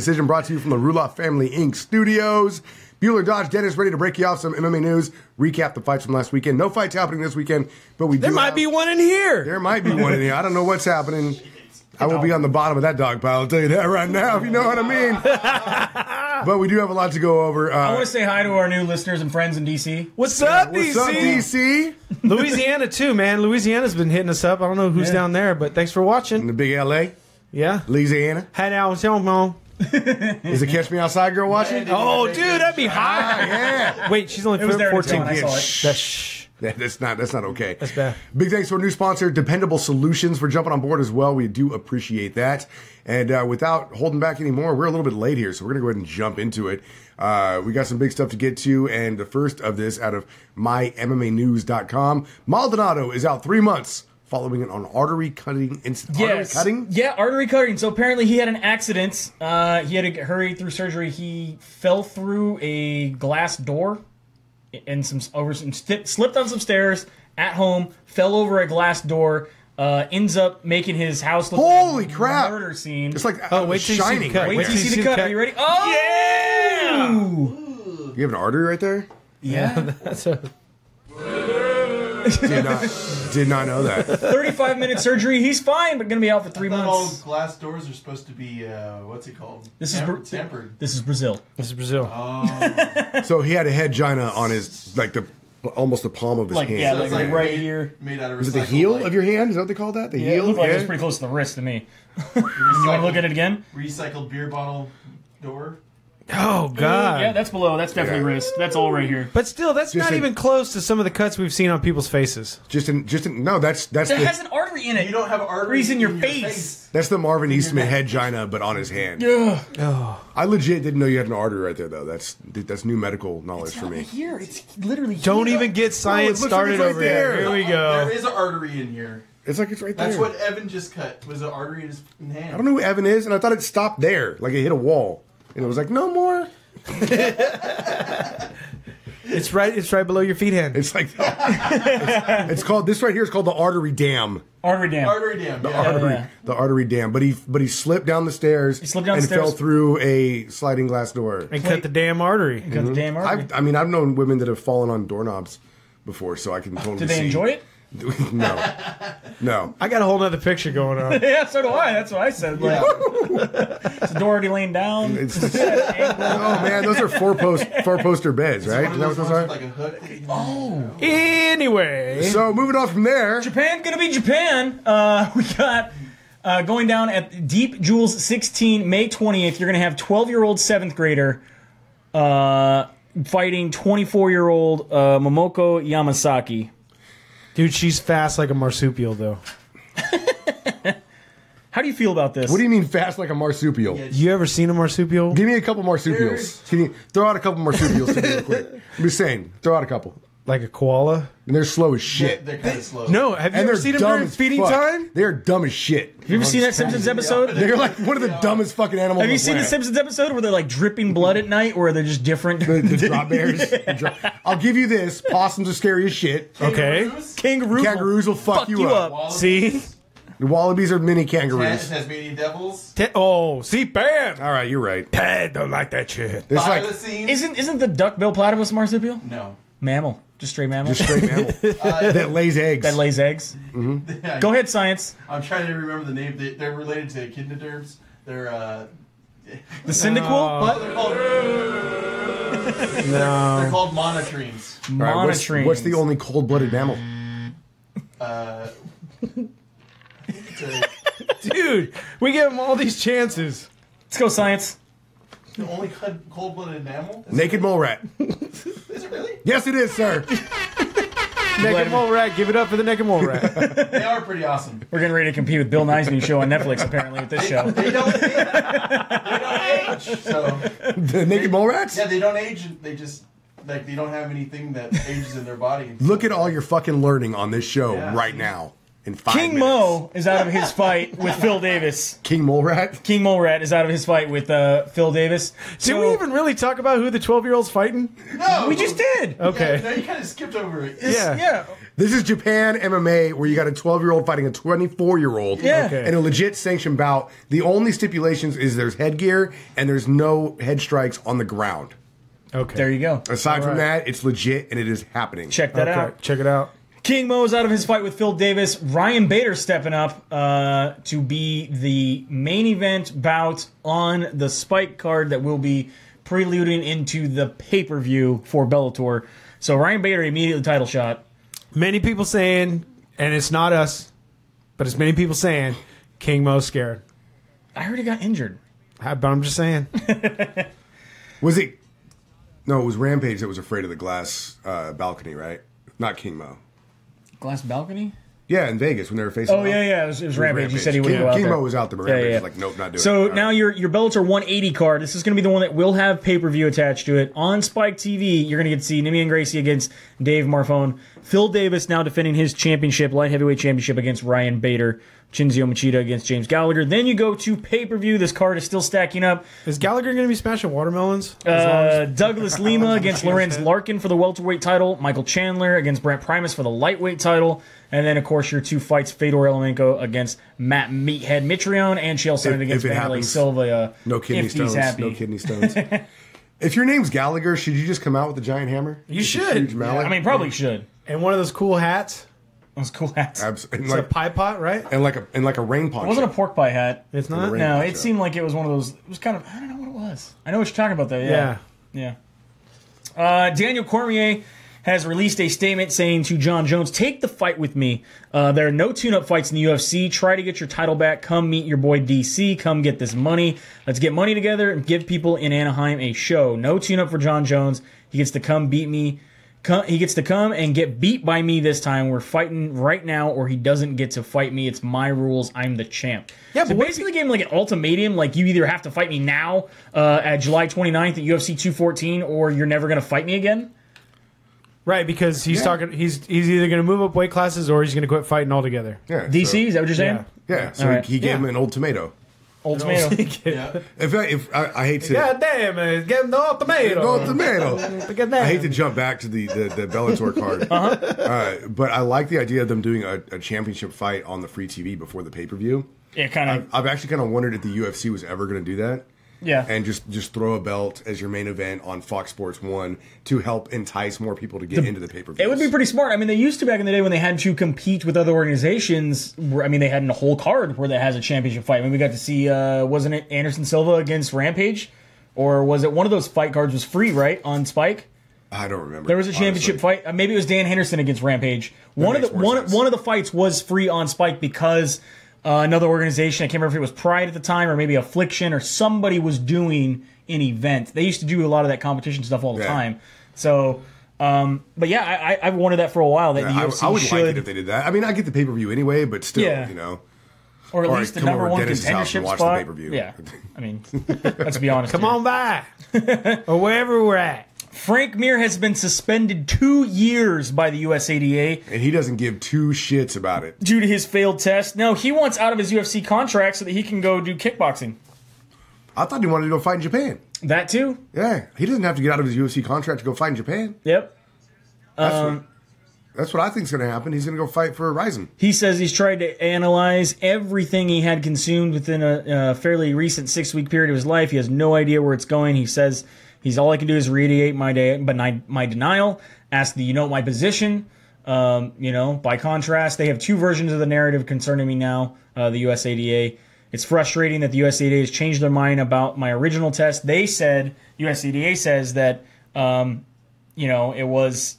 Decision brought to you from the Ruloff Family Inc. Studios. Bueller Dodge Dennis ready to break you off some MMA news, recap the fights from last weekend. No fights happening this weekend, but there might be one in here. There might be one in here. I don't know what's happening. I will be on the bottom of that dog pile, I'll tell you that right now, if you know what I mean. But we do have a lot to go over. I want to say hi to our new listeners and friends in D.C. What's up, DC? What's up, D.C.? Louisiana, too, man. Louisiana's been hitting us up. I don't know who's down there, but thanks for watching. In the big L.A.? Yeah. Louisiana? Had out on. Is it Catch Me Outside girl watching? Oh, dude, that'd be hot. Yeah. Wait, she's only 14. That's not okay. That's bad. Big thanks to our new sponsor, Dependable Solutions, for jumping on board as well. We do appreciate that. And without holding back anymore, we're a little bit late here, so we're going to go ahead and jump into it. We got some big stuff to get to, and the first of this out of mymmanews.com. Maldonado is out 3 months following an artery cutting incident. Yes. Artery cutting? Yeah, artery cutting. So apparently he had an accident. He had to hurry through surgery. He fell through a glass door and slipped on some stairs at home, fell over a glass door, ends up making his house look Holy like a crap. murder scene. It's like wait till Shining. you see the cut. Wait till you see the cut. Are you ready? Oh! Yeah! You have an artery right there? Yeah. That's a... Did not know that. 35-minute surgery. He's fine, but going to be out for 3 months. All glass doors are supposed to be, what's it called? Tempered. This is Brazil. This is Brazil. So he had a hedgina on his, like, almost the palm of his hand. Yeah, So it's like right here. Made out of Is it the heel of your hand? Is that what they call that? The Yeah, heel? it looked like it was pretty close to the wrist to me. You want to look at it again? Recycled beer bottle door. Oh, God. Yeah, that's below. That's definitely wrist. That's all right here. But still, that's Just not a- even close to some of the cuts we've seen on people's faces. No, that's That has an artery in it. You don't have arteries in your face. that's the Marvin Eastman hedgina, but on his hand. Ugh. Oh. I legit didn't know you had an artery right there, though. That's new medical knowledge for me. Here, it's literally Don't here. even get science looks like started it's right over there. here. Here we go. There is an artery in here. It's like it's right there. That's what Evan just cut. Was an artery in his hand. I don't know who Evan is, and I thought it stopped there, like it hit a wall, and it was like no more. It's right below your feet hand. It's like it's called this right here is called the artery dam. Artery dam. Artery dam. The artery dam. But he slipped down the stairs. He slipped down and the stairs. fell through a sliding glass door. And cut the damn artery. Got the damn artery. I've known women that have fallen on doorknobs before, so I can totally. Did they enjoy it? No. I got a whole nother picture going on. Yeah, so do I. That's what I said. Like, is the door already laying down? Oh man, those are four poster beds, right? Is that what those are? Like a hood. Oh. Anyway. So moving on from there, Japan gonna be Japan. We got going down at Deep Jewels 16, May 28th. You're gonna have 12-year-old 7th grader fighting 24-year-old Momoko Yamasaki. Dude, she's fast like a marsupial, though. How do you feel about this? what do you mean fast like a marsupial? You ever seen a marsupial? Give me a couple marsupials. Can you throw out a couple marsupials to me real quick? I'm just saying, throw out a couple. Like a koala? And they're slow as shit. They're kind of slow. No, have you And ever they're seen them dumb during as feeding fuck. time? They're dumb as shit. Have you ever seen that Simpsons episode? They're like one of the dumbest fucking animals. Have you on the seen the planet. Simpsons episode where they're like dripping blood at night, or they're just different? The drop bears. I'll give you this. Possums are scary as shit. Okay. Kangaroos will fuck you up. Wallabies, See? The wallabies are mini kangaroos. Tasmanian devils. See, bam! All right, you're right. Dad don't like that shit. There's like Thylacines. Isn't the duck-bill platypus marsupial? No. Mammal. Just straight mammal. just straight mammal that lays eggs. that lays eggs. Yeah, Go ahead, science. I'm trying to remember the name. They're related to echinoderms. They're The syndiqual? oh, they're called No. they're called monotremes. All right, Monitoring. what's the only cold-blooded mammal? Dude, we give them all these chances. Let's go, science. The only cold-blooded mammal? Naked mole rat. Is it really? Yes, it is, sir. Naked mole rat, give it up for the naked mole rat. They are pretty awesome. We're getting ready to compete with Bill Nye's new show on Netflix, apparently, with this show. They don't age. So The naked mole rats? yeah, they don't age. They just like they don't have anything that ages in their body. Look at all your fucking learning on this show Yeah. right now. in 5 King minutes. Mo is out of his fight with Phil Davis. King Mole Rat? King Mole Rat is out of his fight with Phil Davis. Did we even really talk about who the 12-year-old's fighting? No, We just did. Okay. Yeah, no, you kind of skipped over it. Yeah. This is Japan MMA, where you got a 12-year-old fighting a 24-year-old Yeah. Okay. in a legit sanctioned bout. The only stipulations is there's headgear and there's no head strikes on the ground. Okay. There you go. Aside from right. that, it's legit and it is happening. Check that Okay, out. check it out. King Mo is out of his fight with Phil Davis. Ryan Bader stepping up to be the main event bout on the Spike card that will be preluding into the pay-per-view for Bellator. So Ryan Bader immediately title shot. Many people saying, and it's not us, but it's many people saying, King Mo's scared. I heard he got injured. But I'm just saying. Was it? No, it was Rampage that was afraid of the glass balcony, right? Not King Mo. Glass balcony? Yeah, in Vegas when they were facing Oh, off. yeah. It was Rampage. He said he wouldn't King, go out King there. Mo was out there, but Yeah, Rampage yeah. was like, nope, not doing it. So All now right. your Bellator 180 card. This is going to be the one that will have pay-per-view attached to it. On Spike TV, you're going to get to see Nimian Gracie against Dave Marfone. Phil Davis now defending his championship, light heavyweight championship against Ryan Bader. Shinzio Machida against James Gallagher. Then you go to pay-per-view. This card is still stacking up. Is Gallagher going to be smashing watermelons? As long as- Douglas Lima against Lorenz Larkin for the welterweight title. Michael Chandler against Brent Primus for the lightweight title. And then, of course, your two fights, Fedor Emelianenko against Matt Meathead Mitrione and Chael Sonnen against if it Vanderlei happens. Silva. No kidney if he's stones. happy. No kidney stones. If your name's Gallagher, should you just come out with a giant hammer? You Just a should. huge mallet? I mean, probably should. And one of those cool hats. Those cool hats. It Absolutely. It's a pie pot, right? And like a rain poncho. wasn't a pork pie hat. It's not? rain- No, poncho. it seemed like it was one of those. It was kind of. I don't know what it was. I know what you're talking about, though. Yeah. Yeah. Daniel Cormier has released a statement saying to John Jones, take the fight with me. There are no tune-up fights in the UFC. Try to get your title back. Come meet your boy DC. Come get this money. Let's get money together and give people in Anaheim a show. No tune-up for John Jones. He gets to come beat me. He gets to come and get beat by me this time. We're fighting right now, or he doesn't get to fight me. It's my rules. I'm the champ. Yeah, so but what basically gave him like an ultimatum, like you either have to fight me now at July 29th at UFC 214, or you're never going to fight me again. Right, because he's talking. He's either going to move up weight classes or he's going to quit fighting altogether. Yeah, DC, so- is that what you're saying? Yeah. Yeah, so All right. he gave Yeah. him an old tomato. Old tomato. Yeah. If I hate to God damn it! Get no tomato. no tomato. Get I hate to jump back to the Bellator card, but I like the idea of them doing a championship fight on the free TV before the pay per view. Yeah, kind of. I've actually kind of wondered if the UFC was ever going to do that. Yeah. And just throw a belt as your main event on Fox Sports 1 to help entice more people to get into the pay-per-view. It would be pretty smart. I mean, they used to back in the day when they had to compete with other organizations. I mean, they had a whole card where that has a championship fight. I mean, we got to see, wasn't it Anderson Silva against Rampage? Or was it one of those fight cards was free, right, on Spike? I don't remember. There was a championship honestly. fight. Maybe it was Dan Henderson against Rampage. One of makes more sense. the fights was free on Spike because another organization, I can't remember if it was Pride at the time or maybe Affliction or somebody was doing an event. They used to do a lot of that competition stuff all the Yeah. time. So, but yeah, I've wanted that for a while. That the UFC I would should, like it if they did that. I mean, I get the pay-per-view anyway, but still, Yeah. you know. or at Or least the come number over to one Dennis's house and contendership watch the spot. pay-per-view. Yeah, I mean, let's be honest. Come here. on by, or wherever we're at. Frank Mir has been suspended 2 years by the USADA And he doesn't give two shits about it. due to his failed test. No, he wants out of his UFC contract so that he can go do kickboxing. I thought he wanted to go fight in Japan. That too. Yeah, he doesn't have to get out of his UFC contract to go fight in Japan. Yep. That's what I think is going to happen. He's going to go fight for Ryzen. He says he's tried to analyze everything he had consumed within a fairly recent 6-week period of his life. He has no idea where it's going. He says he's all I can do is reiterate my denial. Ask the my position. By contrast, they have two versions of the narrative concerning me now. The USADA. It's frustrating that the USADA has changed their mind about my original test. They said USADA says that. It was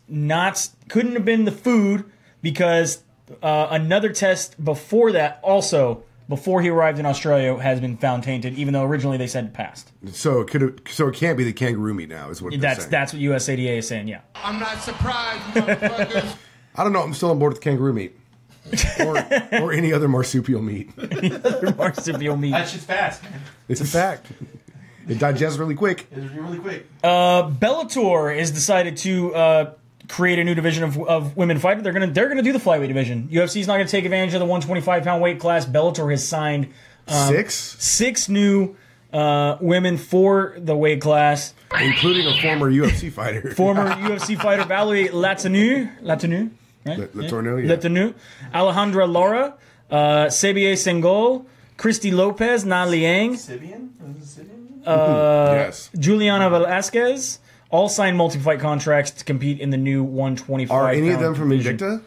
couldn't have been the food because another test before that, also before he arrived in Australia, has been found tainted, even though originally they said it passed. So it can't be the kangaroo meat now, is what they're saying. That's what USADA is saying, yeah. I'm not surprised, motherfuckers. I don't know. I'm still on board with kangaroo meat. or any other marsupial meat. Marsupial meat. That's just fast, man. It's a fact. It digests really quick. It's really quick. Bellator has decided to create a new division of women fighting. They're gonna do the flyweight division. UFC's not gonna take advantage of the 125-pound weight class. Bellator has signed six new women for the weight class, including a former UFC fighter. Former UFC fighter Valerie Latourneau, right? Latourneau, yeah. Latourneau, Alejandra Lara, Sebie Sengol, Christy Lopez, Na Liang, Sibian? Is it Sibian? Yes. Juliana Velasquez, all signed multi-fight contracts to compete in the new 125. Are any of them from division. Invicta?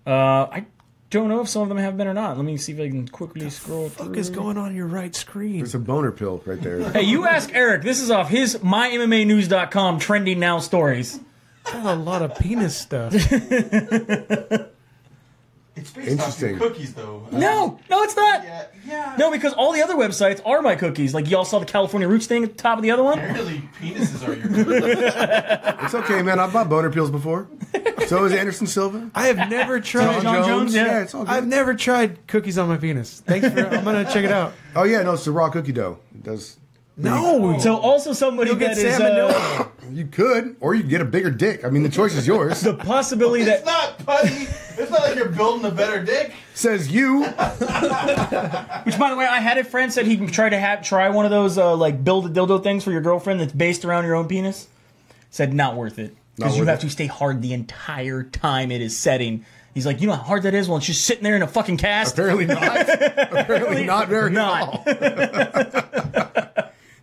I don't know if some of them have been or not. Let me see if I can quickly scroll through. What is going on your right screen? There's a boner pill right there. Hey, you ask Eric. This is off his MyMMAnews.com trending now stories. That's a lot of penis stuff. It's based off your cookies, though. No, it's not. Yeah. No, because all the other websites are my cookies. Like, y'all saw the California Roots thing at the top of the other one? Apparently, penises are your cookies. It's okay, man. I've bought boner pills before. So is Anderson Silva. I have never tried. John Jones, yeah. It's all good. I've never tried cookies on my penis. Thanks for. I'm gonna check it out. Oh yeah, no, it's the raw cookie dough. It does. No. So also somebody You'll get that is salmonella. You could, or you could get a bigger dick. I mean, the choice is yours. the possibility It's that not, buddy. It's not like you're building a better dick. Says you. which, by the way, I had a friend said he can try one of those like build a dildo things for your girlfriend that's based around your own penis. Said not worth it because you have to stay hard the entire time it is setting. He's like, you know how hard that is when it's just sitting there in a fucking cast. Apparently not. Apparently not very not.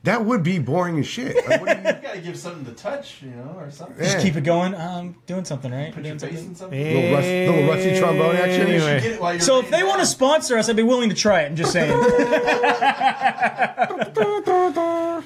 That would be boring as shit. Like, what do You gotta give something to touch, or something. Yeah. Just keep it going. Doing something right. Put your Doing face something. in something. Little rusty trombone action. You should Anyway. get it while you're So if laying they want to down. sponsor us, I'd be willing to try it. I'm just saying.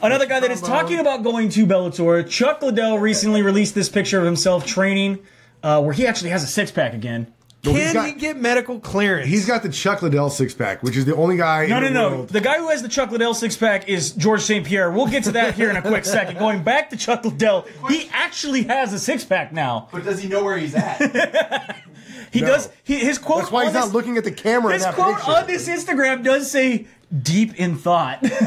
Another guy that is talking about going to Bellator, Chuck Liddell recently released this picture of himself training, where he actually has a six-pack again. Can he get medical clearance? He's got the Chuck Liddell six-pack, which is the only guy in the No. world. The guy who has the Chuck Liddell six-pack is George St. Pierre. We'll get to that here in a quick second. Going back to Chuck Liddell, he actually has a six-pack now. But does he know where he's at? He No. does. His quote. That's why he's on not this- looking at the camera in His that quote picture. on this Instagram does say "deep in thought," Thinking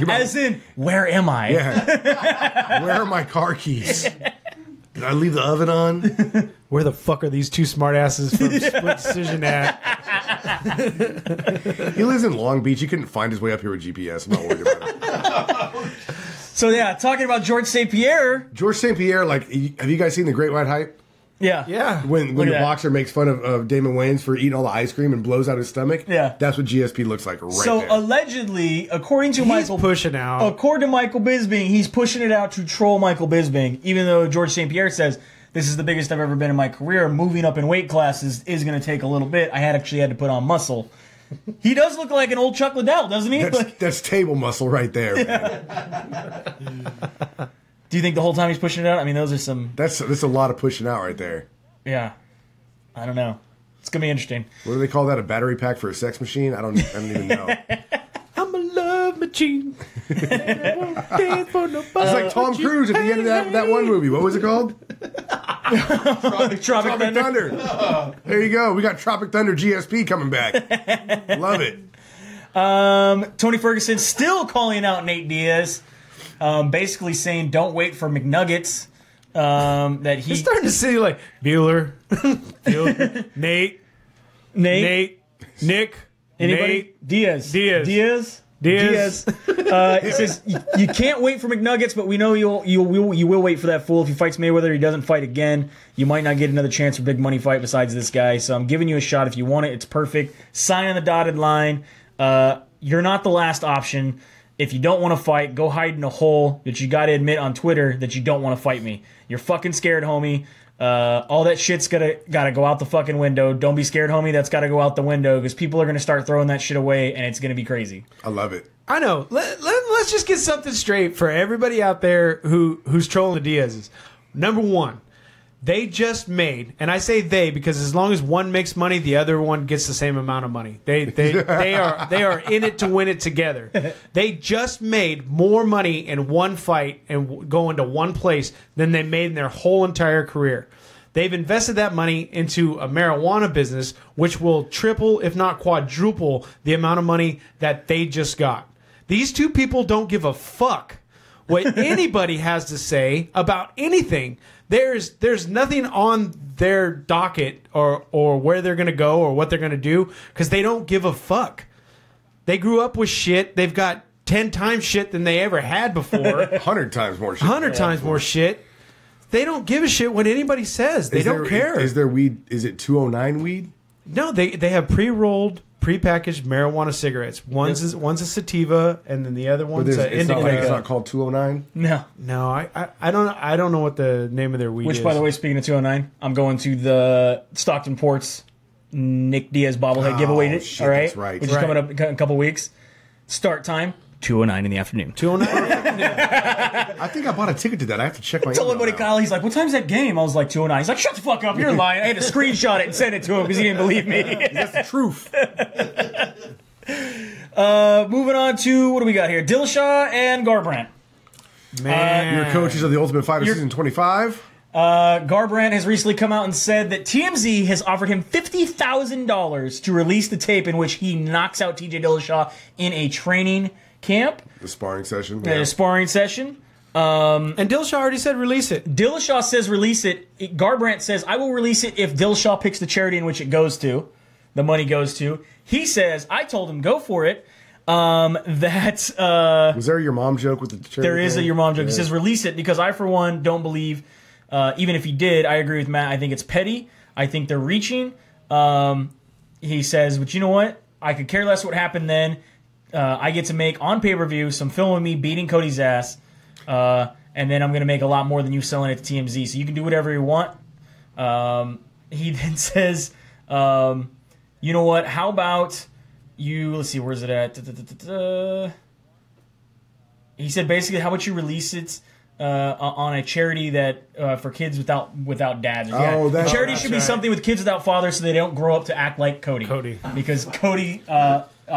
about- as in, "Where am I?" Yeah. Where are my car keys? Did I leave the oven on? Where the fuck are these two smartasses from Split Decision at? He lives in Long Beach. He couldn't find his way up here with GPS. I'm not worried about it. So yeah, talking about George St. Pierre. George St. Pierre, like, have you guys seen The Great White Hype? Yeah. Yeah. When Look the at that. boxer makes fun of Damon Wayans for eating all the ice cream and blows out his stomach? Yeah. That's what GSP looks like right So there. allegedly, according to He's Michael pushing out. According to Michael Bisping, he's pushing it out to troll Michael Bisping, even though George St. Pierre says, this is the biggest I've ever been in my career. Moving up in weight classes is going to take a little bit. I actually had to put on muscle. He does look like an old Chuck Liddell, doesn't he? That's table muscle right there. Man. Do you think the whole time he's pushing it out? I mean, those are some... That's a lot of pushing out right there. Yeah. I don't know. It's going to be interesting. What do they call that? A battery pack for a sex machine? I don't even know. I'm a love machine. It's like Tom Cruise at the end of that one movie. What was it called? Tropic Tropic Thunder. There you go. We got Tropic Thunder GSP coming back. Love it. Tony Ferguson still calling out Nate Diaz, basically saying don't wait for McNuggets. That he It's starting to see like Bueller, Nate, Nick, anybody Nate. Diaz. Diaz. He says you can't wait for McNuggets, but we know you will wait for that fool. If he fights Mayweather, he doesn't fight again. You might not get another chance for a big money fight besides this guy. So I'm giving you a shot if you want it. It's perfect. Sign on the dotted line. You're not the last option. If you don't want to fight, go hide in a hole that you got to admit on Twitter that you don't want to fight me. You're fucking scared, homie. All that shit's gotta go out the fucking window. Don't be scared, homie. That's gotta go out the window because people are gonna start throwing that shit away and it's gonna be crazy. I love it. I know. Let's just get something straight for everybody out there who's trolling the Diazes. Number one, they just made, and I say they because as long as one makes money, the other one gets the same amount of money. They are in it to win it together. They just made more money in one fight and go into one place than they made in their whole entire career. They've invested that money into a marijuana business, which will triple, if not quadruple, the amount of money that they just got. These two people don't give a fuck what anybody has to say about anything. There's nothing on their docket or where they're going to go or what they're going to do because they don't give a fuck. They grew up with shit. They've got 10 times shit than they ever had before. 100 times more shit. 100 times more shit. They don't give a shit what anybody says. They don't care. Is there weed? Is it 209 weed? No, they have pre-rolled, pre-packaged marijuana cigarettes. One's a sativa, and then the other one's an it's indica. not called 209? No. I don't know what the name of their weed is. Which, by the way, speaking of 209, I'm going to the Stockton Ports Nick Diaz bobblehead giveaway. Shit, all right, that's right. Which is coming up in a couple weeks. Start time 2:09 in the afternoon. 209. I think I bought a ticket to that. I have to check my. I told my buddy Kyle, he's like, "What time's that game?" I was like, 2:09. He's like, "Shut the fuck up, you're lying." I had to screenshot it and send it to him because he didn't believe me. That's the truth. Moving on to what do we got here? Dillashaw and Garbrandt. Man, Your coaches of the Ultimate Fighter season 25. Garbrandt has recently come out and said that TMZ has offered him $50,000 to release the tape in which he knocks out TJ Dillashaw in a training camp. The sparring session. Yeah. A sparring session. and Dillashaw already said release it. Dillashaw says release it. Garbrandt says, I will release it if Dillashaw picks the charity in which it goes to. The money goes to. He says, I told him go for it. Was there your mom joke with the charity? There is a your mom joke. Yeah. He says release it because I, for one, don't believe, even if he did, I agree with Matt. I think it's petty. I think they're reaching. He says, but you know what? I could care less what happened then. I get to make on pay-per-view some film of me beating Cody's ass. And then I'm going to make a lot more than you selling it to TMZ. So you can do whatever you want. He then says, you know what? How about you, let's see, where's it at? He said basically, how about you release it on a charity that for kids without dads? Oh, the charity should be something with kids without fathers so they don't grow up to act like Cody. Because Cody,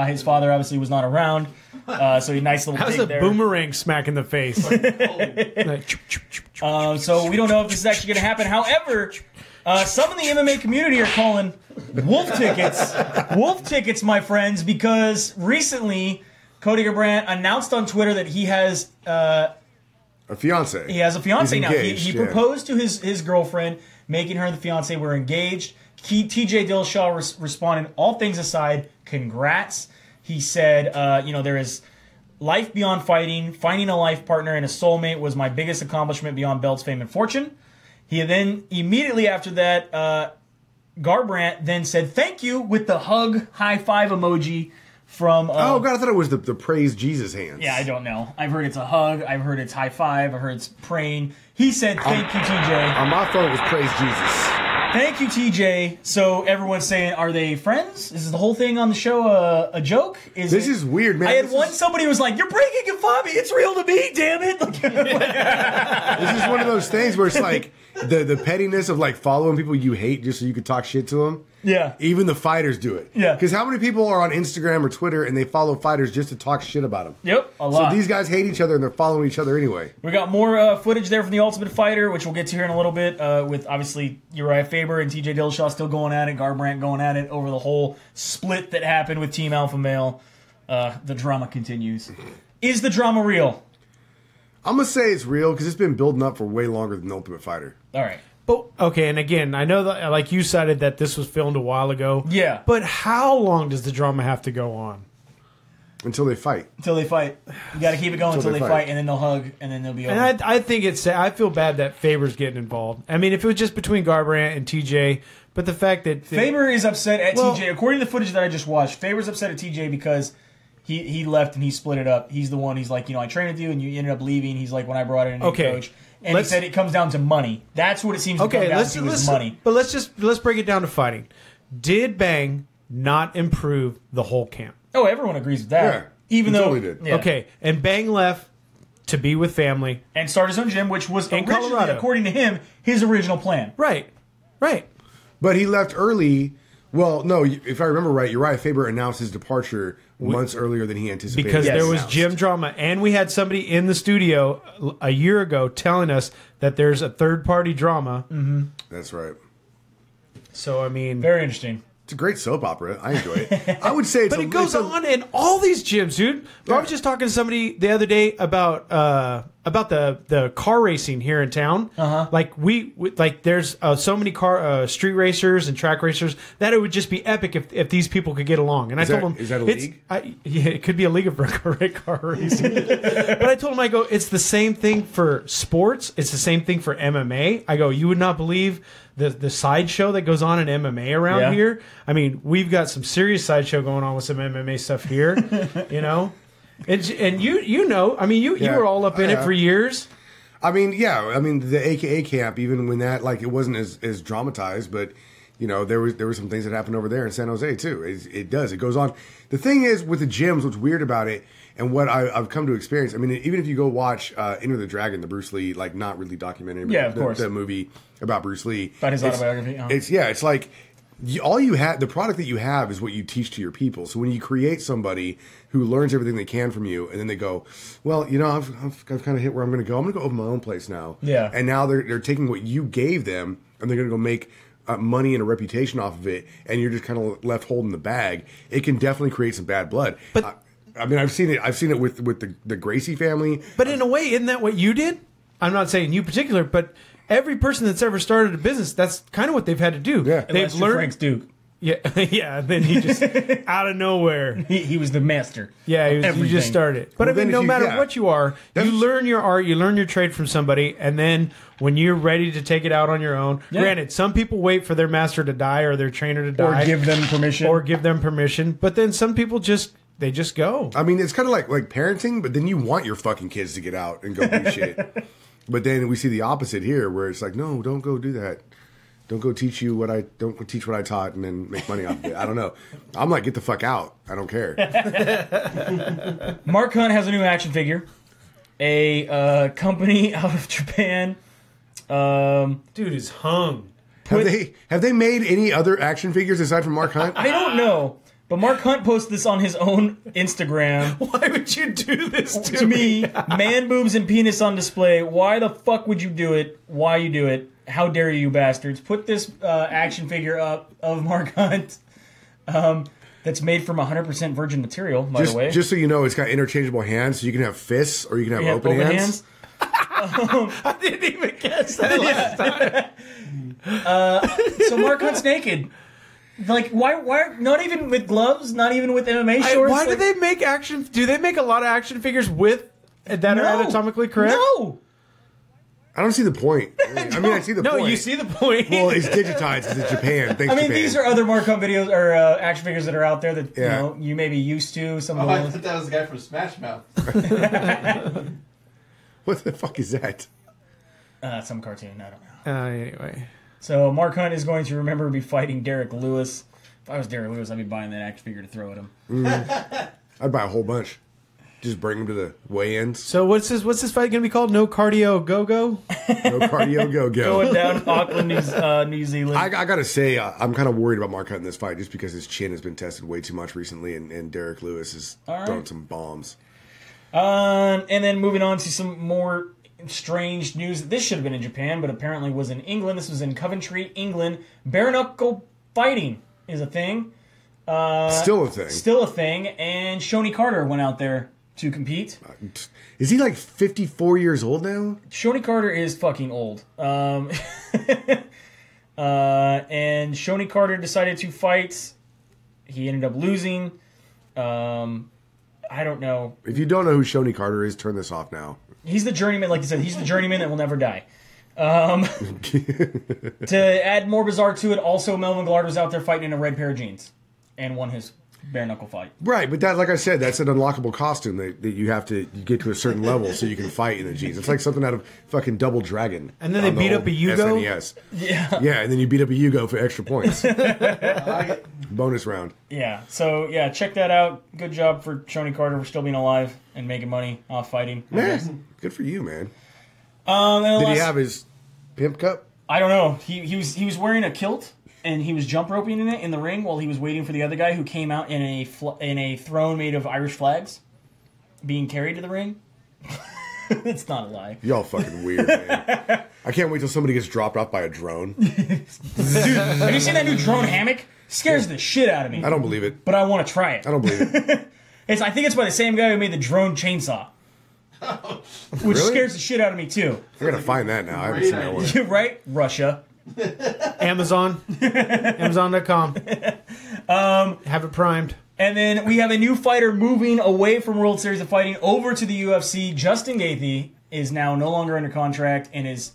his father obviously was not around. So he nice little How's a boomerang smack in the face? So we don't know if this is actually going to happen. However, some in the MMA community are calling wolf tickets, my friends, because recently Cody Garbrandt announced on Twitter that he has a fiance. He has a fiance now. He yeah. proposed to his girlfriend, making her the fiance. We're engaged. TJ Dillashaw responded, all things aside, congrats. He said, there is life beyond fighting. Finding a life partner and a soulmate was my biggest accomplishment beyond belts, fame, and fortune. He then, immediately after that, Garbrandt then said, thank you, with the hug, high five emoji from... oh, God, I thought it was the praise Jesus hands. Yeah, I don't know. I've heard it's a hug. I've heard it's high five. I've heard it's praying. He said, thank you, TJ. On my phone, it was praise Jesus. Thank you, TJ. So everyone's saying, are they friends? Is the whole thing on the show a joke? This is weird, man. I had somebody was like, you're breaking it, Fabi. It's real to me, damn it. This is one of those things where it's like the pettiness of like following people you hate just so you could talk shit to them. Yeah. Even the fighters do it. Yeah. Because how many people are on Instagram or Twitter and they follow fighters just to talk shit about them? Yep, a lot. So these guys hate each other and they're following each other anyway. We got more footage there from the Ultimate Fighter, which we'll get to here in a little bit, with obviously Uriah Faber and TJ Dillashaw still going at it, Garbrandt going at it over the whole split that happened with Team Alpha Male. The drama continues. Is the drama real? I'm going to say it's real because it's been building up for way longer than the Ultimate Fighter. All right. But, okay, and again, I know that, like you cited, that this was filmed a while ago. Yeah. But how long does the drama have to go on? Until they fight. Until they fight. You got to keep it going until they fight, and then they'll hug, and then they'll be over. And I think I feel bad that Faber's getting involved. I mean, if it was just between Garbrandt and TJ, but the fact that... Faber is upset at TJ. According to the footage that I just watched, Faber's upset at TJ because he left and he split it up. He's the one, he's like, I trained with you, and you ended up leaving. He's like, when I brought in a new coach... And he said it comes down to money. That's what it seems to come down to is money. But let's break it down to fighting. Did Bang not improve the whole camp? Oh, everyone agrees with that. Yeah, even though totally did. Yeah. Okay, and Bang left to be with family and start his own gym, which was in originally, Colorado, according to him, his original plan. Right. But he left early. Well, no, if I remember right, Uriah Faber announced his departure months earlier than he anticipated. Because there was gym drama. And we had somebody in the studio a year ago telling us that there's a third-party drama. Mm-hmm. That's right. So, I mean... Very interesting. It's a great soap opera. I enjoy it. I would say it's But it goes on in all these gyms, dude. I was just talking to somebody the other day about about the car racing here in town. Like we like there's so many street racers and track racers that it would just be epic if these people could get along. And I told them, is that a league? Yeah, it could be a league of car racing. But I told them, I go, it's the same thing for sports. It's the same thing for MMA. I go, you would not believe the sideshow that goes on in MMA around here. I mean, we've got some serious sideshow going on with some MMA stuff here, you know. And you know, I mean, you were all up in it for years. I mean, I mean, the AKA camp, even when that, like, it wasn't as dramatized, but, you know, there were some things that happened over there in San Jose, too. It goes on. The thing is, with the gyms, what's weird about it, and what I've come to experience, I mean, even if you go watch Enter the Dragon, the Bruce Lee, like, not really documentary, but the movie about Bruce Lee. About his autobiography. It's like, all you have, the product that you have is what you teach to your people. So when you create somebody who learns everything they can from you, and then they go, well, you know, I've kind of hit where I'm going to go. I'm going to go open my own place now. Yeah. And now they're taking what you gave them, and they're going to go make money and a reputation off of it, and you're just kind of left holding the bag. It can definitely create some bad blood. But I mean, I've seen it with the Gracie family. But in a way, isn't that what you did? I'm not saying you particular, but every person that's ever started a business, that's kind of what they've had to do. Yeah. They've learned. Frank's Duke. Yeah, yeah. Then he just out of nowhere. He was the master. Yeah, he just started. But I mean, no matter what you are, you learn your art, you learn your trade from somebody, and then when you're ready to take it out on your own, granted, some people wait for their master to die or their trainer to die, or give them permission, But then some people just go. I mean, it's kind of like parenting, but then you want your fucking kids to get out and go do shit. But then we see the opposite here, where it's like, no, don't go do that. Don't go teach what I taught and then make money off of it. I don't know. I'm like, get the fuck out. I don't care. Mark Hunt has a new action figure. A company out of Japan. Dude is hung. Have they made any other action figures aside from Mark Hunt? I don't know. But Mark Hunt posted this on his own Instagram. Why would you do this to me? Man boobs and penis on display. Why the fuck would you do it? Why you do it? How dare you bastards? Put this action figure up of Mark Hunt that's made from 100% virgin material, by the way. Just so you know, it's got interchangeable hands, so you can have fists or you can have open hands. I didn't even guess that last time. So Mark Hunt's naked. Like, why? Not even with gloves, not even with MMA shorts. Why do they make action? Do they make a lot of action figures with that are anatomically correct? No. I don't see the point. I mean, I see the point. No, you see the point. Well, it's digitized because it's Japan. Thanks, Japan. These are other Mark Hunt videos or action figures that are out there that you may be used to. Some of I thought that was the guy from Smash Mouth. What the fuck is that? Some cartoon. I don't know. Anyway. So Mark Hunt is going to remember be fighting Derek Lewis. If I was Derek Lewis, I'd be buying that action figure to throw at him. I'd buy a whole bunch. Just bring them to the weigh-ins. So what's this fight going to be called? No cardio go-go? No cardio go-go. Going down to Auckland, New Zealand. I got to say, I'm kind of worried about Mark Hunt in this fight just because his chin has been tested way too much recently, and Derek Lewis is throwing some bombs. And then moving on to some more strange news. This should have been in Japan, but apparently was in England. This was in Coventry, England. Bare knuckle fighting is a thing. Still a thing. Still a thing. And Shoney Carter went out there to compete. Is he like 54 years old now? Shoney Carter is fucking old. And Shoney Carter decided to fight. He ended up losing. I don't know. If you don't know who Shoney Carter is, turn this off now. He's the journeyman, like you said. He's the journeyman that will never die. To add more bizarre to it, also Melvin Gillard was out there fighting in a red pair of jeans and won his bare knuckle fight. Right, but that, like I said, that's an unlockable costume that you have to get to a certain level so you can fight in the jeans. It's like something out of fucking Double Dragon. And then they beat up a Yugo? SNES. Yeah, and then you beat up a Yugo for extra points. Bonus round. Yeah, so yeah, check that out. Good job for Shoney Carter for still being alive and making money off fighting. Yeah, good for you, man. Did he have his pimp cup? I don't know. He was wearing a kilt. And he was jump roping in it in the ring while he was waiting for the other guy who came out in a throne made of Irish flags, being carried to the ring. It's not a lie. Y'all fucking weird, man. I can't wait till somebody gets dropped off by a drone. Dude, have you seen that new drone hammock? Scares the shit out of me. I don't believe it. But I want to try it. I don't believe it. I think it's by the same guy who made the drone chainsaw. which Really? scares the shit out of me too. I gotta find that now. I haven't seen that one. You're right, Russia. Amazon. Amazon.com. Have it primed. And then we have a new fighter moving away from World Series of Fighting over to the UFC. Justin Gaethje is now no longer under contract and is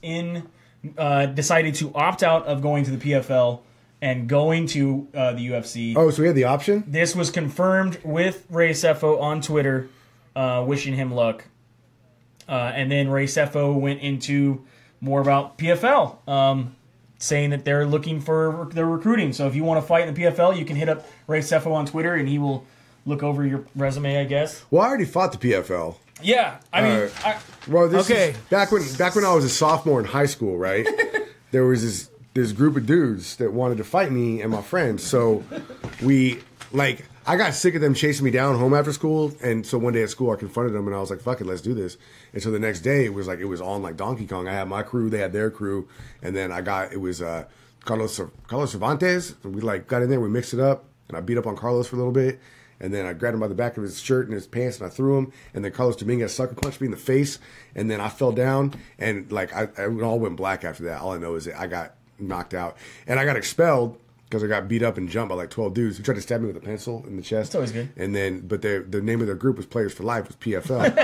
decided to opt out of going to the PFL and going to the UFC. Oh, so we had the option? This was confirmed with Ray Sefo on Twitter, wishing him luck. And then Ray Sefo went into more about PFL, saying that they're looking for their recruiting. So if you want to fight in the PFL, you can hit up Ray Sefo on Twitter, and he will look over your resume, I guess. Well, I already fought the PFL. Yeah, I mean, Well, this Okay. is back when I was a sophomore in high school, right? There was this group of dudes that wanted to fight me and my friends. So I got sick of them chasing me down home after school, and so one day at school I confronted them and I was like, "Fuck it, let's do this." And so the next day it was on like Donkey Kong. I had my crew, they had their crew, and then it was Carlos Cervantes. And we got in there, we mixed it up, and I beat up on Carlos for a little bit. And then I grabbed him by the back of his shirt and his pants, and I threw him. And then Carlos Dominguez sucker punched me in the face. And then I fell down, and it all went black after that. All I know is that I got knocked out, and I got expelled because I got beat up and jumped by like 12 dudes who tried to stab me with a pencil in the chest. That's always good. And then, but the name of their group was Players for Life, was PFL.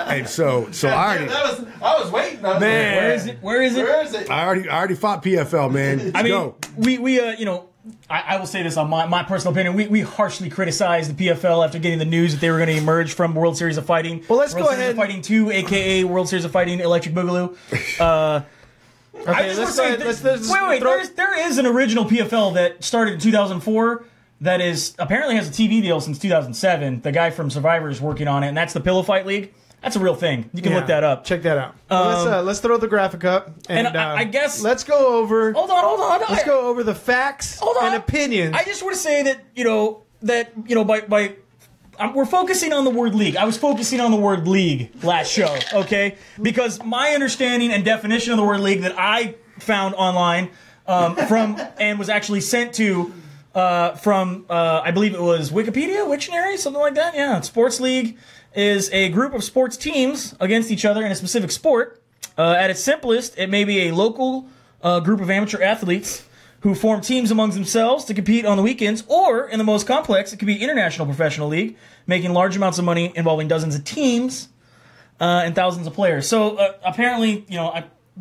and so I was waiting. I was Man. where is it? Where is it? Where is it? I already fought PFL, man. I mean, Go. I will say this on my personal opinion. We harshly criticized the PFL after getting the news that they were going to emerge from World Series of Fighting. Well, let's World go Series ahead. of Fighting 2, a.k.a. World Series of Fighting Electric Boogaloo. Okay, let's go ahead. There is an original PFL that started in 2004 that apparently has a TV deal since 2007. The guy from Survivor is working on it, and that's the Pillow Fight League. That's a real thing. You can look that up. Check that out. Well, let's throw the graphic up. And, I guess... let's go over... Hold on. Let's go over the facts and opinions. I just want to say that, by we're focusing on the word league. I was focusing on the word league last show, okay? Because my understanding and definition of the word league that I found online and was actually sent to from, I believe it was Wikipedia, Wiktionary, something like that. Yeah, sports league is a group of sports teams against each other in a specific sport. At its simplest, it may be a local group of amateur athletes who form teams amongst themselves to compete on the weekends, or in the most complex, it could be international professional league, making large amounts of money involving dozens of teams and thousands of players. So apparently,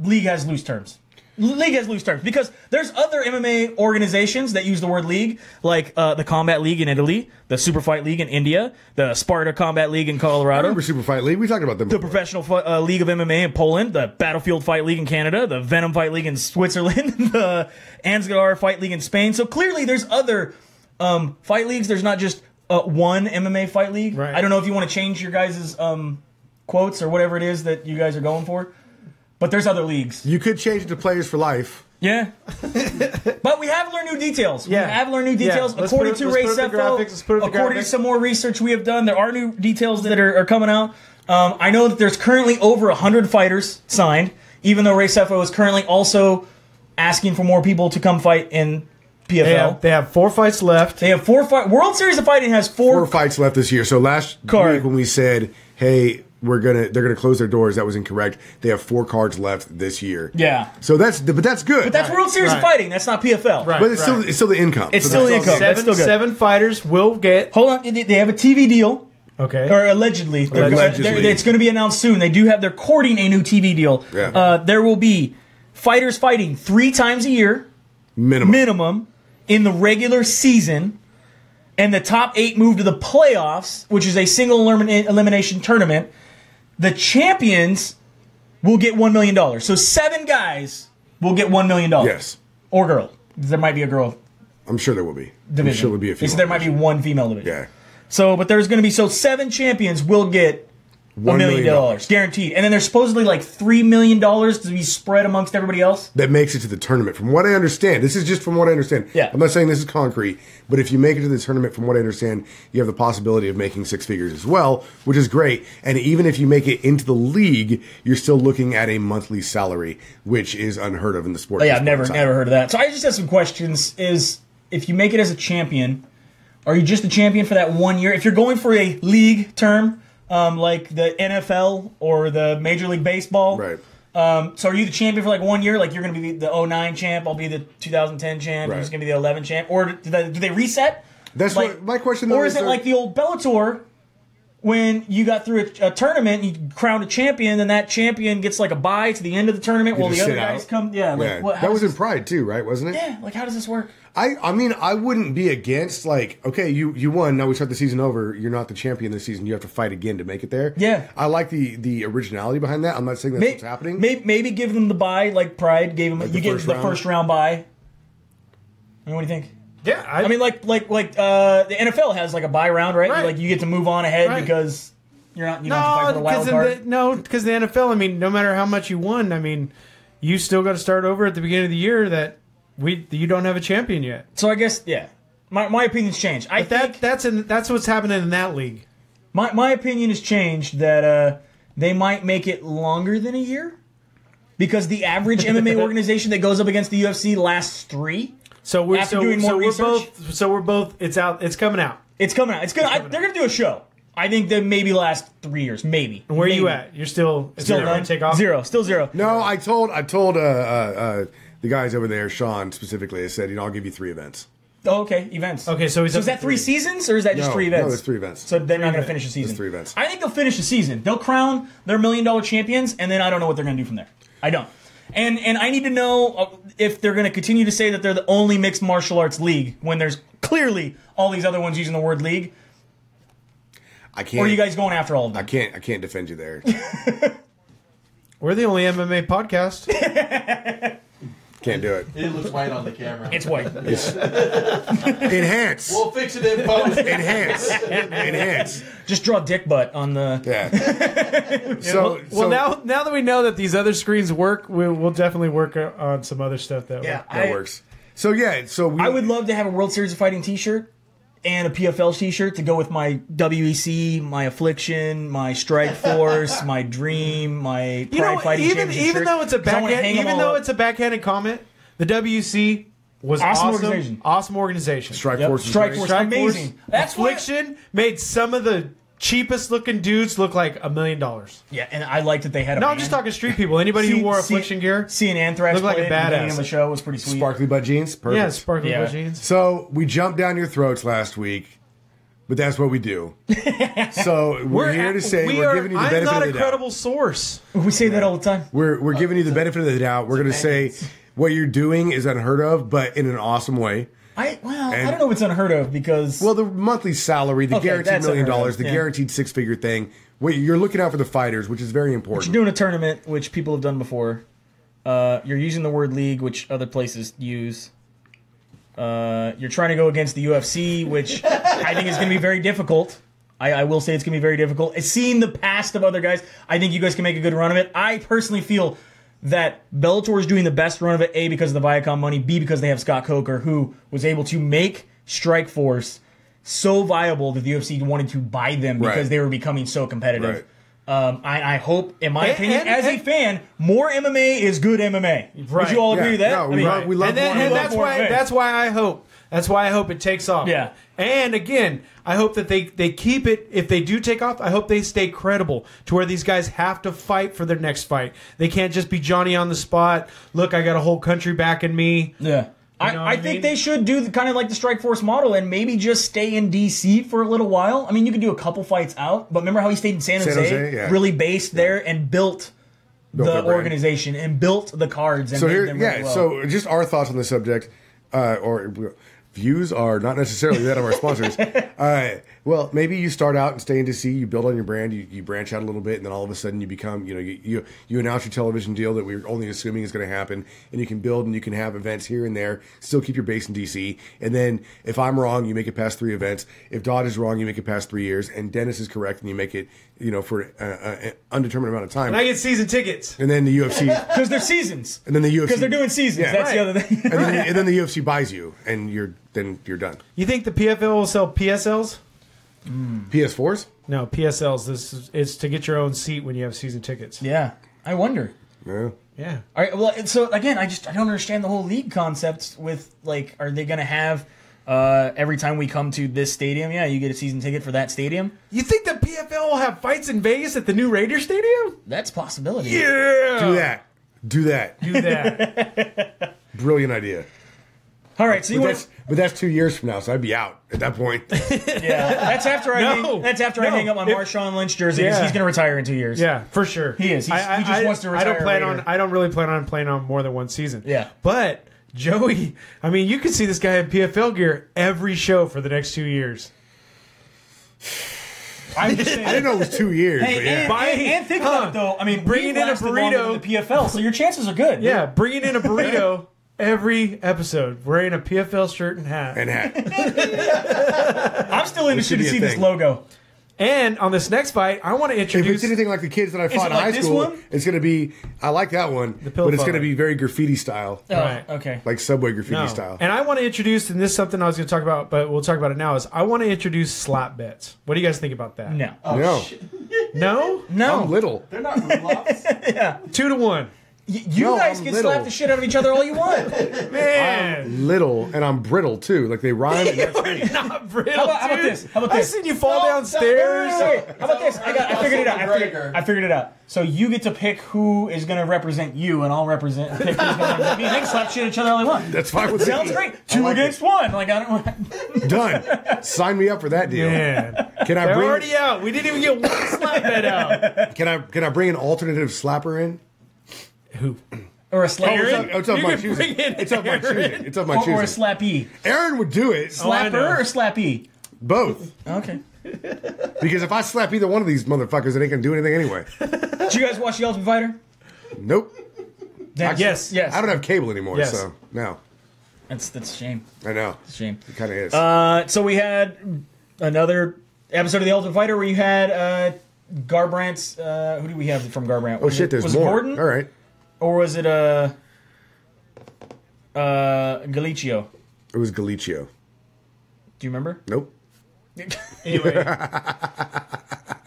league has loose terms. League has loose terms because there's other MMA organizations that use the word league, like the Combat League in Italy, the Super Fight League in India, the Sparta Combat League in I Colorado. remember Super Fight League. We talked about them The before. Professional League of MMA in Poland, the Battlefield Fight League in Canada, the Venom Fight League in Switzerland, the Ansgar Fight League in Spain. So clearly there's other fight leagues. There's not just one MMA fight league. Right. I don't know if you want to change your guys' quotes or whatever it is that you guys are going for, but there's other leagues. You could change it to Players for Life. Yeah. But we have learned new details. Yeah. We have learned new details. Yeah. Let's According put to up Ray the Sefo, graphics. Let's put up the according to graphics. some more research we have done, there are new details that are coming out. I know that there's currently over 100 fighters signed, even though Ray Sefo is currently also asking for more people to come fight in PFL. They have 4 fights left. They have 4 fights. World Series of Fighting has 4 4 fights left this year. So last Card. week when we said, "Hey, they're gonna close their doors," that was incorrect. They have 4 cards left this year. Yeah. So that's good. But that's World Series of Right. Fighting. That's not PFL. Right. But it's still the income. It's So still the that's income. That's still good. 7 fighters will get... Hold on. They have a TV deal. Okay. Or allegedly. Allegedly. It's going to be announced soon. They're courting a new TV deal. Yeah. There will be fighters fighting 3 times a year, minimum, in the regular season, and the top 8 move to the playoffs, which is a single elimination tournament. The champions will get $1 million. So 7 guys will get $1 million. Yes. Or girl. There might be a girl I'm sure there will be. division. I'm sure there will be a few. There might be one female division. Yeah. So, but there's going to be 7 champions will get $1 million guaranteed, and then there's supposedly like $3 million to be spread amongst everybody else. That makes it to the tournament. From what I understand, this is just from what I understand. Yeah. I'm not saying this is concrete, but if you make it to the tournament, from what I understand, you have the possibility of making 6 figures as well, which is great. And even if you make it into the league, you're still looking at a monthly salary, which is unheard of in the sport. Oh, yeah, I've never heard of that. So I just have some questions. Is if you make it as a champion, are you just a champion for that 1 year? If you're going for a league term, like the NFL or the Major League Baseball. Right. So are you the champion for like 1 year? Like you're going to be the 09 champ, I'll be the 2010 champ, Right. who's going to be the 11 champ? Or do they reset? That's Like- what my question. Though, Or is it there- like the old Bellator when you got through a tournament, you crowned a champion, then that champion gets like a bye to the end of the tournament while the just other sit guys out? come? Yeah, like Yeah. what? how That was does in Pride too, right? Wasn't it? Yeah, like how does this work? I mean, I wouldn't be against like, okay, you won. Now we start the season over. You're not the champion this season. You have to fight again to make it there. Yeah. I like the originality behind that. I'm not saying that's what's happening. Maybe give them the bye like Pride gave them. Like you the get first the round? first round bye. And what do you think? Yeah, I mean, like the NFL has like a bye round, right? Right. Like you get to move on ahead Right. because you don't have to fight for the wild card. because the NFL. I mean, no matter how much you won, I mean, you still got to start over at the beginning of the year. That you don't have a champion yet. So I guess my opinion's changed. I think That's what's happening in that league. my opinion has changed that they might make it longer than a year because the average MMA organization that goes up against the UFC lasts 3. So we're After doing more research? we're both. It's out. It's coming out. It's coming out. They're gonna do a show. I think that maybe last 3 years, maybe. And where are you Maybe. at? You're still Still none. none. Take off. Zero. Still zero. No, I told the guys over there, Sean specifically. I said, I'll give you 3 events. Oh, okay, events. Okay, so he's up is that to 3 3. seasons or is that just No, 3 events? no, there's 3 events. So they're not going to finish the season. There's 3 events. I think they'll finish the season. They'll crown their $1 million champions, and then I don't know what they're going to do from there. I don't. And I need to know if they're going to continue to say that they're the only mixed martial arts league when there's clearly all these other ones using the word league. I can't. Or are you guys going after all of them? I can't defend you there. We're the only MMA podcast. Can't do it. It looks white on the camera. It's white. Enhance. We'll fix it in post. Enhance. Just draw dick butt on the... Yeah. So Well, now that we know that these other screens work, we'll definitely work on some other stuff that Yeah, that works. So yeah. So I would love to have a World Series of Fighting t-shirt and a PFL t-shirt to go with my WEC, my Affliction, my Strike Force, my Dream, my Pride Fighting Championship even shirt. though it's a 'Cause I wanna hang them all up. backhanded comment, the WC was Awesome awesome. organization. Awesome organization. Strike Yep. Force. is Strike great. Force. Strike Amazing. Force, That's why- Affliction made some of the cheapest looking dudes look like $1 million. No, Yeah, and I liked that they had a I'm just talking street people. Anybody who wore Affliction gear. Seeing Anthrax Looked like play a at the beginning badass. of the show was pretty sweet. Sparkly butt jeans. Perfect. Yeah, sparkly Yeah. blue jeans. So we jumped down your throats last week, but that's what we do. So we're here to say we're giving you the I'm benefit not of a the doubt. credible source. We say that all the time. We're giving you the benefit of the doubt. We're going to say what you're doing is unheard of, but in an awesome way. I don't know if it's unheard of because Well, the monthly salary, the Okay, guaranteed that's $1 million, unheard of, the yeah. guaranteed 6-figure thing. You're looking out for the fighters, which is very important. you're doing a tournament, which people have done before. You're using the word league, which other places use. You're trying to go against the UFC, which I think is going to be very difficult. I will say it's going to be very difficult. Seeing the past of other guys, I think you guys can make a good run of it. I personally feel that Bellator is doing the best run of it, A, because of the Viacom money, B, because they have Scott Coker, who was able to make Strike Force so viable that the UFC wanted to buy them because Right. they were becoming so competitive. Right. I hope, in my And- opinion, and- as a and- fan, more MMA is good MMA. Would Right. you all agree Yeah, with that? no, we love And, then, more and MMA. that's more why MMA. that's why I hope it takes off. Yeah. And again, I hope that they keep it. If they do take off, I hope they stay credible to where these guys have to fight for their next fight. They can't just be Johnny on the spot. Look, I got a whole country backing me. Yeah. You know what I I think mean? they should do kind of like the Strike Force model and maybe just stay in DC for a little while. I mean, you could do a couple fights out, but remember how he stayed in San Jose? Jose, yeah. Really based there and built Built the their brand. organization and built the cards and So made here, them really yeah. well. So just our thoughts on the subject, or views are not necessarily that of our sponsors. Well, maybe you start out and stay in DC, you build on your brand, you branch out a little bit, and then all of a sudden you become, you announce your television deal that we're only assuming is going to happen, and you can build and you can have events here and there, still keep your base in DC, and then if I'm wrong, you make it past 3 events. If Dodd is wrong, you make it past 3 years, and Dennis is correct, and you make it, for an undetermined amount of time. And I get season tickets. And then the UFC, Because they're seasons. and then the UFC, Because they're doing seasons. Yeah. That's Right. the other thing. and then the UFC buys you, and you're done. You think the PFL will sell PSLs? PS4s? No, PSLs. It's to get your own seat when you have season tickets. Yeah. I wonder. Yeah. Yeah. All right. Well, so again, I don't understand the whole league concept with like, are they going to have Every time we come to this stadium, yeah, you get a season ticket for that stadium. You think the PFL will have fights in Vegas at the new Raider Stadium? That's a possibility. Yeah. Do that. Do that. Brilliant idea. All right, so But that's 2 years from now, so I'd be out at that point. Yeah, that's after I hang up my Marshawn Lynch jersey because he's going to retire in 2 years. Yeah, for sure. He is. He just wants to retire. I don't really plan on playing on more than one season. Yeah. But Joey, I mean, you could see this guy in PFL gear every show for the next 2 years. I'm just saying. I didn't know it was 2 years. Hey, but yeah. and think about it though. I mean, bringing in a burrito in the PFL, so your chances are good. Yeah, bringing in a burrito every episode, wearing a PFL shirt and hat. I'm still interested to see this logo. And on this next fight, I want to If introduce. it's anything like the kids that I fought in like high this school, one? it's going to be. I like that one, but pill it's going to photo. be very graffiti style, Right. Okay. like Subway graffiti style. And I want to introduce, and this is something I was going to talk about, but we'll talk about it now. Is I want to introduce slap bets. What do you guys think about that? No. No, No. I'm little. They're not roll-offs. 2-1. You No, guys I'm can little. slap the shit out of each other all you want. Man. Little, and I'm brittle too. Like they rhyme. And that's me. Not brittle. How about dude. this? How about I've this? seen you fall downstairs. Wait. How about this? I figured it out. McGregor. I figured it out. So you get to pick who is going to represent you, and I'll pick who's going to represent me. They can slap shit at each other all they want. That's fine with Sounds me. great. Two like against it. one. Like I don't. Done. Sign me up for that deal. Man. Can I They're bring? already out. We didn't even get one slap bet out. Can I bring an alternative slapper in? Who? Or a slap. It's of You my can choosing. bring in It's of my Aaron. choosing. It's of my Or a choosing. slappy. Aaron would do it. I know. Slapper or slappy? Both. Okay. Because if I slap either one of these motherfuckers, it ain't gonna do anything anyway. Did you guys watch The Ultimate Fighter? Nope. Yes. Yes. I don't have cable anymore, Yes. so no. That's a shame. I know. It's a shame. It kind of is. So we had another episode of The Ultimate Fighter where you had Garbrandt's. Who do we have from Garbrandt? Oh shit, there's was more. It Gordon? All right. Or was it Galicio? It was Galicio. Do you remember? Nope. Anyway,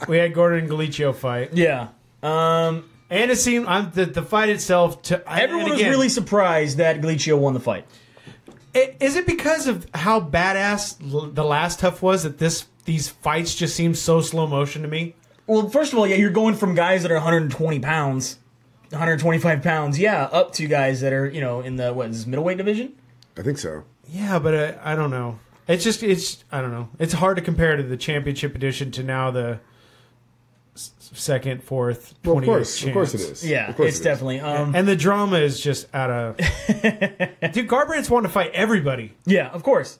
we had Gordon and Galicio fight, Yeah. and it seemed the fight itself. Everyone was really surprised that Galicio won the fight. Is it because of how badass the last Tough was that these fights just seem so slow motion to me? Well, first of all, yeah, you're going from guys that are 120 pounds, 125 pounds, yeah, up to guys that are, in the, what is this, middleweight division? I think so. Yeah, but I don't know. It's I don't know. It's hard to compare to the championship edition to now the second, fourth, 20th Well, of course it chance. is. Yeah, Of course it's it is. definitely. And the drama is just out of. Dude, Garbrandt's wanting to fight everybody. Yeah, of course.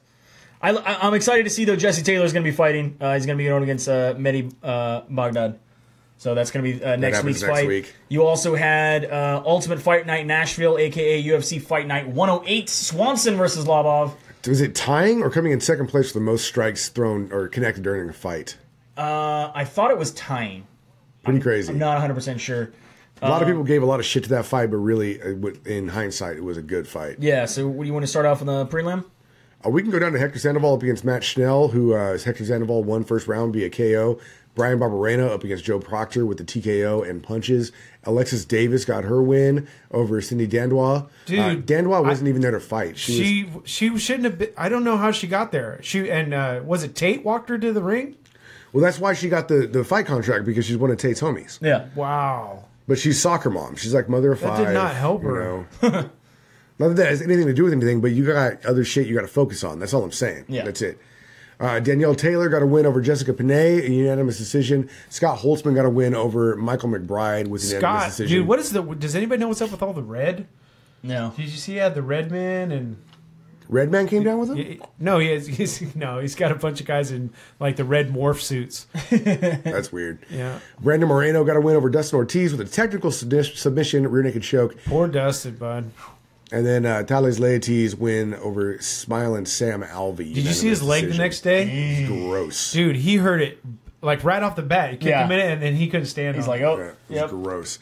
I'm excited to see, though, Jesse Taylor's going to be fighting. He's going to be going against Mehdi Baghdad. So that's going to be next happens week's next fight. week. You also had Ultimate Fight Night Nashville, a.k.a. UFC Fight Night 108, Swanson versus Labov. Was it tying or coming in second place for the most strikes thrown or connected during a fight? I thought it was tying. Pretty crazy. I'm not 100% sure. A lot of people gave a lot of shit to that fight, but really, in hindsight, it was a good fight. Yeah, so what do you want to start off on the prelim? We can go down to Hector Sandoval up against Matt Schnell, who Hector Sandoval won first round via KO. Brian Barberena up against Joe Proctor with the TKO and punches. Alexis Davis got her win over Cindy Dandois. Dude, Dandois wasn't even there to fight. She shouldn't have been. I don't know how she got there. Was it Tate walked her to the ring? Well, that's why she got the fight contract, because she's one of Tate's homies. Yeah. Wow. But she's soccer mom. She's like mother of That five. did not help her. Not that that has anything to do with anything, but you got other shit you got to focus on. That's all I'm saying. Yeah. That's it. Danielle Taylor got a win over Jessica Panay, a unanimous decision. Scott Holtzman got a win over Michael McBride with a unanimous decision. Dude, what is does anybody know what's up with all the red? No. Did you see he had the red man and Redman came down with him? no, he's got a bunch of guys in like the red morph suits. That's weird. Yeah. Brandon Moreno got a win over Dustin Ortiz with a technical submission, rear naked choke. Poor Dustin, bud. And then Thales Laertes win over Smiling Sam Alvey. Did you see his leg the next day? Gross. Dude, he hurt it like right off the bat. He kicked him in it, and then he couldn't stand. He's on like, it. oh, Yeah, it yep. was gross.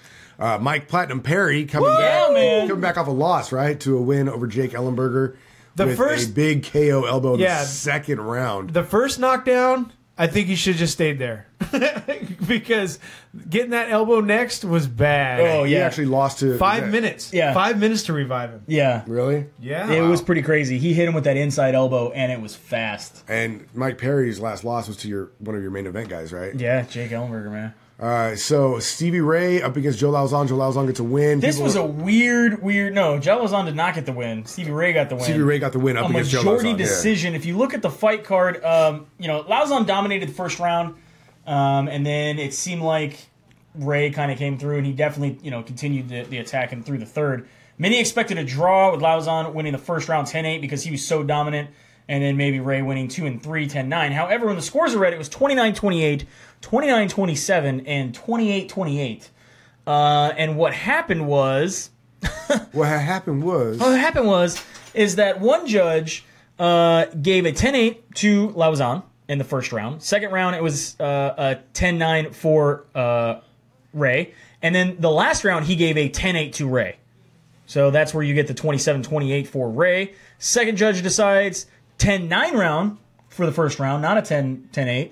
Mike Platinum Perry coming back off a loss, right, to a win over Jake Ellenberger. With a big KO elbow in the second round. The first knockdown, I think he should have just stayed there. because getting that elbow next was bad. Oh, He yeah. actually lost to 5 minutes. Yeah. 5 minutes to revive him. Yeah. Really? Yeah. It was pretty crazy. He hit him with that inside elbow, and it was fast. And Mike Perry's last loss was to one of your main event guys, right? Yeah, Jake Ellenberger, man. So Stevie Ray up against Joe Lauzon. Joe Lauzon gets a win. This was a weird. No, Joe Lauzon did not get the win. Stevie Ray got the win. Stevie Ray got the win up A against Joe Lauzon. majority decision. If you look at the fight card, Lauzon dominated the first round, and then it seemed like Ray kind of came through, and he definitely continued the attack and through the third. Many expected a draw with Lauzon winning the first round 10-8 because he was so dominant, and then maybe Ray winning 2 and 3, 10-9. However, when the scores are read, it was 29-28, 29-27, and 28-28. And what happened was... What happened is that one judge gave a 10-8 to Lauzon in the first round. Second round, it was a 10-9 for Ray. And then the last round, he gave a 10-8 to Ray. So that's where you get the 27-28 for Ray. Second judge decides 10-9 round for the first round, not a 10-8.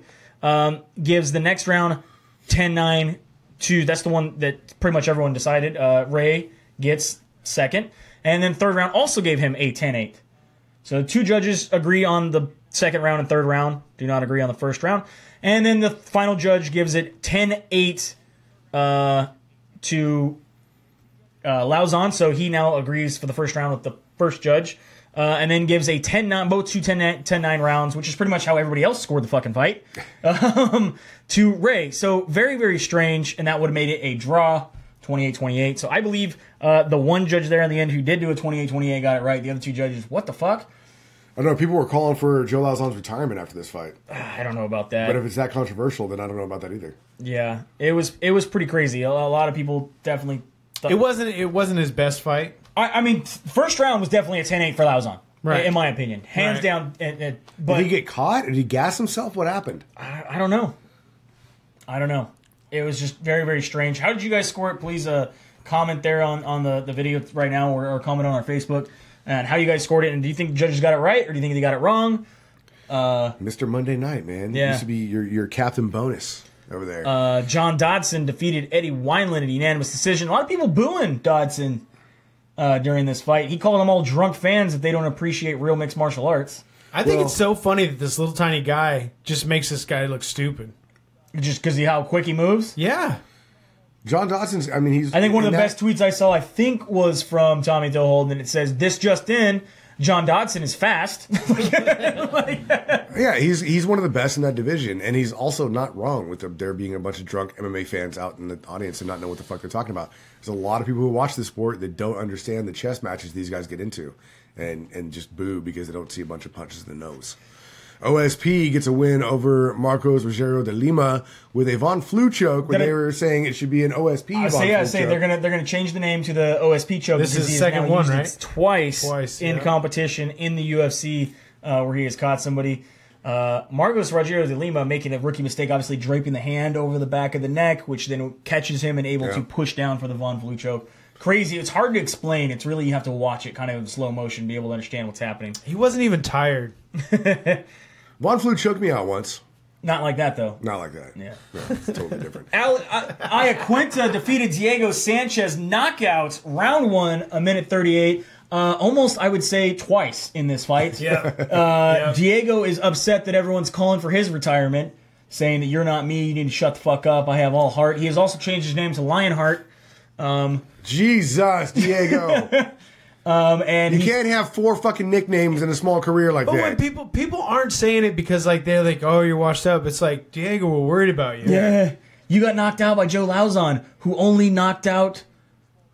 Gives the next round 10-9 to, that's the one that pretty much everyone decided. Ray gets second. And then third round also gave him a 10-8. So two judges agree on the second round and third round, do not agree on the first round. And then the final judge gives it 10-8 to Lauzon. So he now agrees for the first round with the first judge. And then gives a 10-9, both two 10-9 rounds, which is pretty much how everybody else scored the fucking fight, to Ray. So very, very strange, and that would have made it a draw, 28-28. So I believe the one judge there in the end who did do a 28-28 got it right. The other two judges, what the fuck? I don't know. People were calling for Joe Lauzon's retirement after this fight. I don't know about that. But if it's that controversial, then I don't know about that either. Yeah, it was pretty crazy. A lot of people definitely thought... It wasn't his best fight. I mean, first round was definitely a 10-8 for Lauzon, right? In my opinion, hands down. But did he get caught? Did he gas himself? What happened? I don't know. It was just very, very strange. How did you guys score it? Please comment there on the video right now, or comment on our Facebook, and how you guys scored it. And do you think the judges got it right, or do you think they got it wrong? Mr. Monday Night, man. Yeah. Used to be your captain bonus over there. John Dodson defeated Eddie Wineland in a unanimous decision. A lot of people booing Dodson during this fight. He called them all drunk fans if they don't appreciate real mixed martial arts. I think it's so funny that this little tiny guy just makes this guy look stupid. Just because of how quick he moves? Yeah. John Dodson's, I mean, he's... I think one of the best tweets I saw, was from Tommy Tohold, and it says, "This just in, John Dodson is fast." Yeah, he's one of the best in that division, and he's also not wrong with there being a bunch of drunk MMA fans out in the audience and not know what the fuck they're talking about. There's a lot of people who watch the sport that don't understand the chess matches these guys get into, and just boo because they don't see a bunch of punches in the nose. OSP gets a win over Marcos Rogero de Lima with a Von Flue choke when they were saying it should be an OSP. I say they're gonna change the name to the OSP choke. This is the second one, right? Twice in competition in the UFC where he has caught somebody. Marcos Rogero de Lima making a rookie mistake, obviously draping the hand over the back of the neck, which then catches him and able to push down for the Von Flue choke. Crazy. It's hard to explain. It's really, you have to watch it kind of in slow motion, be able to understand what's happening. He wasn't even tired. Von Flue choked me out once. Not like that, though. Not like that. Yeah. No, it's totally different. Iaquinta defeated Diego Sanchez knockout, round 1, a minute 38. Almost, I would say, twice in this fight. Yeah. Diego is upset that everyone's calling for his retirement, saying that you're not me, you need to shut the fuck up, I have all heart. He has also changed his name to Lionheart. Jesus, Diego. And you can't have 4 fucking nicknames in a small career like But that. when people aren't saying it because they're like, oh, you're washed up. It's like, Diego, we're worried about you. Yeah. You got knocked out by Joe Lauzon, who only knocked out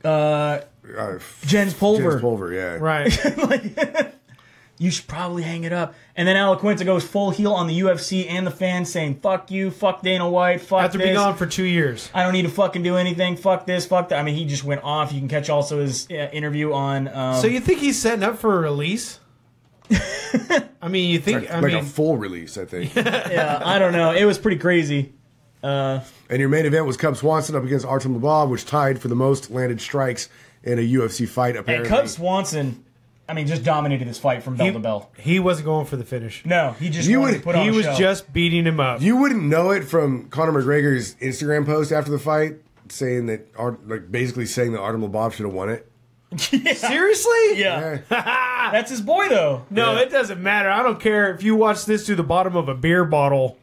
Jens Pulver. Jens Pulver, yeah. Right. You should probably hang it up. And then Iaquinta goes full heel on the UFC and the fans, saying, fuck you, fuck Dana White, fuck After being gone for 2 years. I don't need to fucking do anything, fuck this, fuck that. I mean, he just went off. You can catch also his interview on... So you think he's setting up for a release? I mean, you think... Like a full release, I think. Yeah, I don't know. It was pretty crazy. And your main event was Cub Swanson up against Artem Lubov, which tied for the most landed strikes in a UFC fight, apparently. And Cub Swanson... I mean, just dominated this fight from bell to bell. He wasn't going for the finish. No, he just You wanted would- to put on He a was show. just beating him up. You wouldn't know it from Conor McGregor's Instagram post after the fight, saying that, basically saying that Artem Lobov should have won it. Seriously? Yeah. Yeah. That's his boy, though. No, Yeah. it doesn't matter. I don't care if you watch this through the bottom of a beer bottle.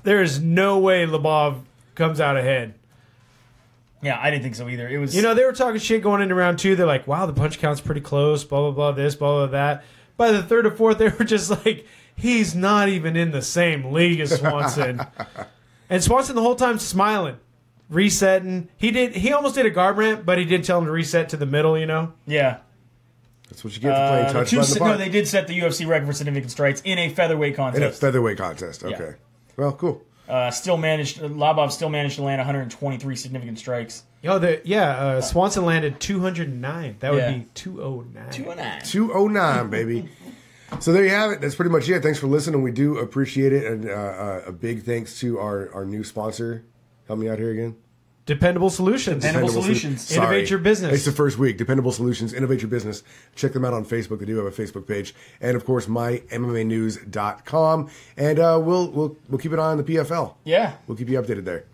There is no way Lobov comes out ahead. Yeah, I didn't think so either. It was, You know, they were talking shit going into round 2. They're like, wow, the punch count's pretty close, blah, blah, blah, this, blah, blah, that. By the third or fourth, they were just like, he's not even in the same league as Swanson. And Swanson the whole time smiling, resetting. He almost did a garbrandt, but he did tell him to reset to the middle, you know? yeah. That's what you get for playing touch by the No, bar. they did set the UFC record for significant strikes in a featherweight In a contest. featherweight contest. Okay. Yeah. Well, cool. Lobov still managed to land 123 significant strikes. Swanson landed 209. That would Yeah. be 209. 209, baby. So there you have it. That's pretty much it. Thanks for listening. We do appreciate it. And a big thanks to our new sponsor. Help me out here again. Dependable Solutions. Dependable Solutions. Innovate your business. It's the first week. Dependable Solutions. Innovate your business. Check them out on Facebook. They do have a Facebook page. And, of course, mymmanews.com. And we'll keep an eye on the PFL. Yeah. We'll keep you updated there.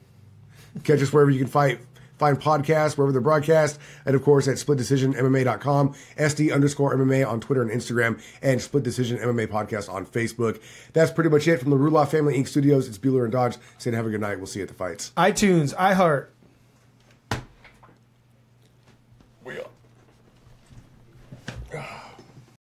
Catch us wherever you can find podcasts, wherever they're broadcast. And, of course, at splitdecisionmma.com, SD_MMA on Twitter and Instagram, and Split Decision MMA Podcast on Facebook. That's pretty much it from the Ruloff Family Inc. Studios. It's Bueller and Dodge saying have a good night. We'll see you at the fights. iTunes, iHeart,